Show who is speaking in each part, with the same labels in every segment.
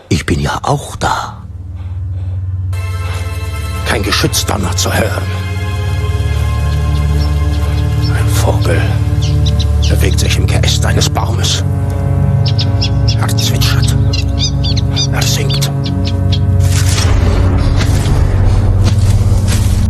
Speaker 1: Ich bin ja auch da. Kein Geschütz danach zu hören. Ein Vogel bewegt sich im Geäst eines Baumes. Er zwitschert. Er singt.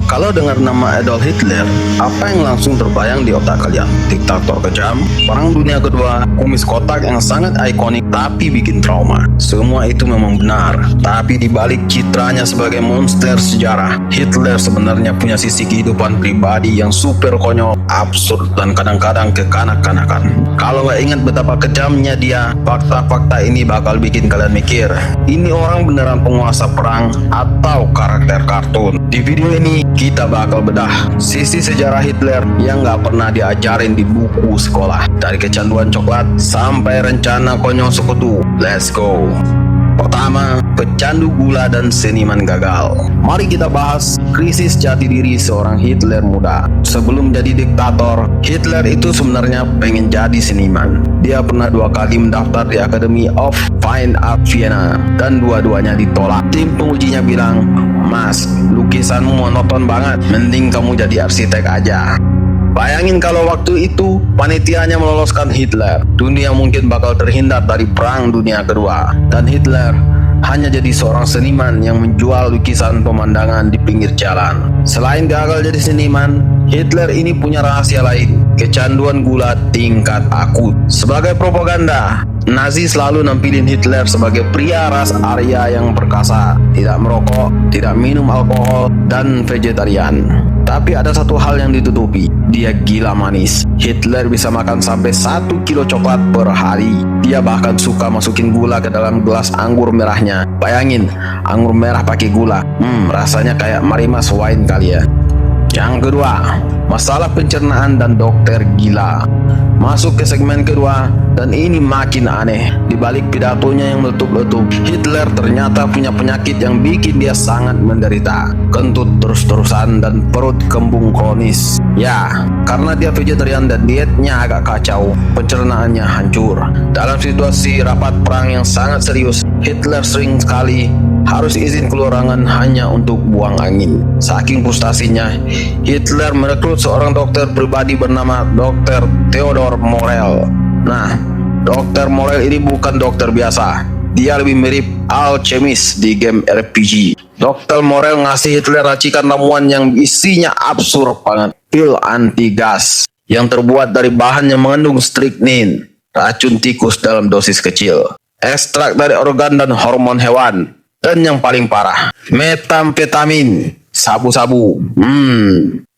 Speaker 2: Kalau dengar nama Adolf Hitler, apa yang langsung terbayang di otak kalian? Diktator kejam, Perang Dunia Kedua, kumis kotak yang sangat ikonik tapi bikin trauma. Semua itu memang benar, tapi di balik citranya sebagai monster sejarah, Hitler sebenarnya punya sisi kehidupan pribadi yang super konyol, absurd, dan kadang-kadang kekanak-kanakan. Kalau nggak ingat betapa kejamnya dia, fakta-fakta ini bakal bikin kalian mikir, ini orang beneran penguasa perang atau karakter kartun. Di video ini kita bakal bedah sisi sejarah Hitler yang nggak pernah diajarin di buku sekolah, dari kecanduan coklat sampai rencana konyol sekutu. Let's go. Pertama, pecandu gula dan seniman gagal. Mari kita bahas krisis jati diri seorang Hitler muda. Sebelum jadi diktator, Hitler itu sebenarnya pengen jadi seniman. Dia pernah 2 kali mendaftar di Academy of Fine Art Vienna dan dua-duanya ditolak. Tim pengujinya bilang, "Mas, lukisanmu monoton banget, mending kamu jadi arsitek aja." Bayangin kalau waktu itu panitianya meloloskan Hitler, dunia mungkin bakal terhindar dari Perang Dunia Kedua. Dan Hitler hanya jadi seorang seniman yang menjual lukisan pemandangan di pinggir jalan. Selain gagal jadi seniman, Hitler ini punya rahasia lain, kecanduan gula tingkat akut. Sebagai propaganda, Nazi selalu nampilin Hitler sebagai pria ras Arya yang perkasa, tidak merokok, tidak minum alkohol, dan vegetarian. Tapi ada satu hal yang ditutupi, dia gila manis. Hitler bisa makan sampai 1 kilo coklat per hari. Dia bahkan suka masukin gula ke dalam gelas anggur merahnya. Bayangin, anggur merah pakai gula. Rasanya kayak Marimas wine kali ya. Yang kedua, masalah pencernaan dan dokter gila. Masuk ke segmen kedua, dan ini makin aneh. Di balik pidatonya yang meletup-letup, Hitler ternyata punya penyakit yang bikin dia sangat menderita. Kentut terus-terusan dan perut kembung kronis. Ya, karena dia vegetarian dan dietnya agak kacau, pencernaannya hancur. Dalam situasi rapat perang yang sangat serius, Hitler sering sekali harus izin keluar ruangan hanya untuk buang angin. Saking frustasinya, Hitler merekrut seorang dokter pribadi bernama Dr. Theodor Morell. Nah, Dr. Morell ini bukan dokter biasa. Dia lebih mirip alchemist di game RPG. Dr. Morell ngasih Hitler racikan ramuan yang isinya absurd banget. Pil anti gas yang terbuat dari bahan yang mengandung strychnine, racun tikus dalam dosis kecil, ekstrak dari organ dan hormon hewan, dan yang paling parah, metamfetamin, sabu-sabu.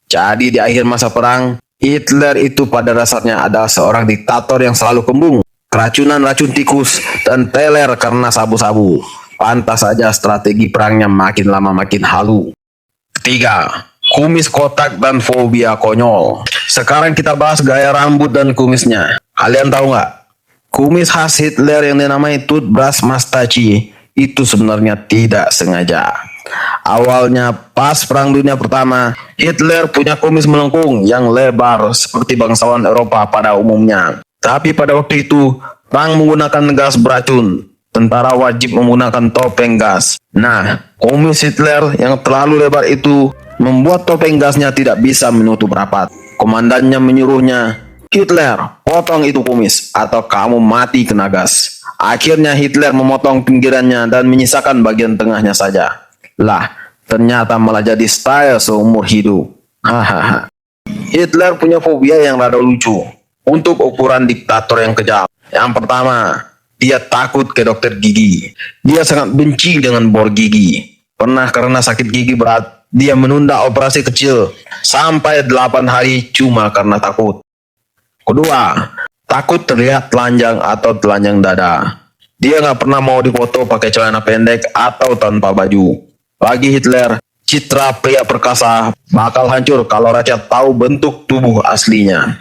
Speaker 2: Jadi di akhir masa perang, Hitler itu pada dasarnya adalah seorang diktator yang selalu kembung, keracunan racun tikus, dan teler karena sabu-sabu. Pantas saja strategi perangnya makin lama makin halu. Ketiga, kumis kotak dan fobia konyol. Sekarang kita bahas gaya rambut dan kumisnya. Kalian tahu nggak? Kumis khas Hitler yang dinamai toothbrush mustache itu sebenarnya tidak sengaja. Awalnya pas Perang Dunia Pertama, Hitler punya kumis melengkung yang lebar seperti bangsawan Eropa pada umumnya. Tapi pada waktu itu, perang menggunakan gas beracun. Tentara wajib menggunakan topeng gas. Nah, kumis Hitler yang terlalu lebar itu membuat topeng gasnya tidak bisa menutup rapat. Komandannya menyuruhnya, "Hitler, potong itu kumis atau kamu mati kena gas." Akhirnya Hitler memotong pinggirannya dan menyisakan bagian tengahnya saja. Lah, ternyata malah jadi style seumur hidup. Hahaha. Hitler punya fobia yang rada lucu untuk ukuran diktator yang kejam. Yang pertama, dia takut ke dokter gigi. Dia sangat benci dengan bor gigi. Pernah karena sakit gigi berat, dia menunda operasi kecil sampai 8 hari cuma karena takut. Kedua, takut terlihat telanjang atau telanjang dada. Dia nggak pernah mau difoto pakai celana pendek atau tanpa baju. Bagi Hitler, citra pria perkasa bakal hancur kalau rakyat tahu bentuk tubuh aslinya.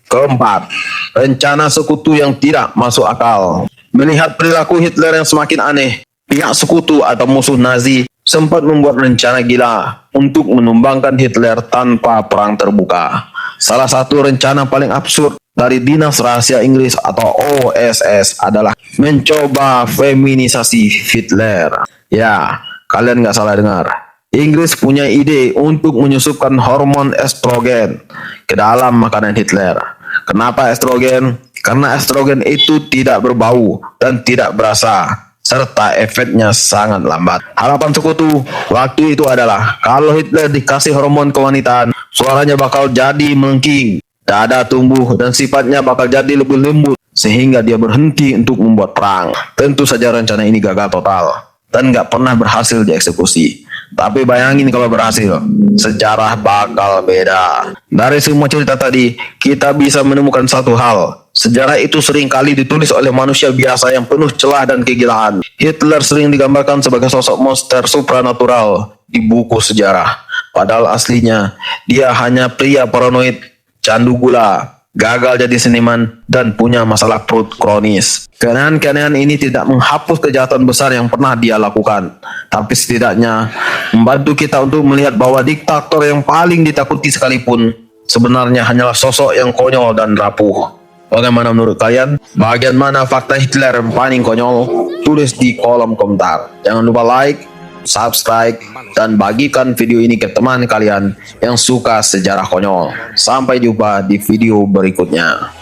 Speaker 2: Keempat, rencana sekutu yang tidak masuk akal. Melihat perilaku Hitler yang semakin aneh, pihak sekutu atau musuh Nazi sempat membuat rencana gila untuk menumbangkan Hitler tanpa perang terbuka. Salah satu rencana paling absurd dari Dinas Rahasia Inggris atau OSS adalah mencoba feminisasi Hitler. Ya, kalian nggak salah dengar. Inggris punya ide untuk menyusupkan hormon estrogen ke dalam makanan Hitler. Kenapa estrogen? Karena estrogen itu tidak berbau dan tidak berasa, serta efeknya sangat lambat. Harapan sekutu waktu itu adalah kalau Hitler dikasih hormon kewanitaan, suaranya bakal jadi melengking, dada tumbuh, dan sifatnya bakal jadi lebih lembut, sehingga dia berhenti untuk membuat perang. Tentu saja rencana ini gagal total dan nggak pernah berhasil dieksekusi. Tapi bayangin kalau berhasil, sejarah bakal beda. Dari semua cerita tadi, kita bisa menemukan satu hal. Sejarah itu sering kali ditulis oleh manusia biasa yang penuh celah dan kegilaan. Hitler sering digambarkan sebagai sosok monster supranatural di buku sejarah. Padahal aslinya, dia hanya pria paranoid, candu gula, gagal jadi seniman, dan punya masalah perut kronis. Keanehan-keanehan ini tidak menghapus kejahatan besar yang pernah dia lakukan, tapi setidaknya membantu kita untuk melihat bahwa diktator yang paling ditakuti sekalipun sebenarnya hanyalah sosok yang konyol dan rapuh. Bagaimana menurut kalian? Bagian mana fakta Hitler yang paling konyol? Tulis di kolom komentar. Jangan lupa like, subscribe, dan bagikan video ini ke teman kalian yang suka sejarah konyol. Sampai jumpa di video berikutnya.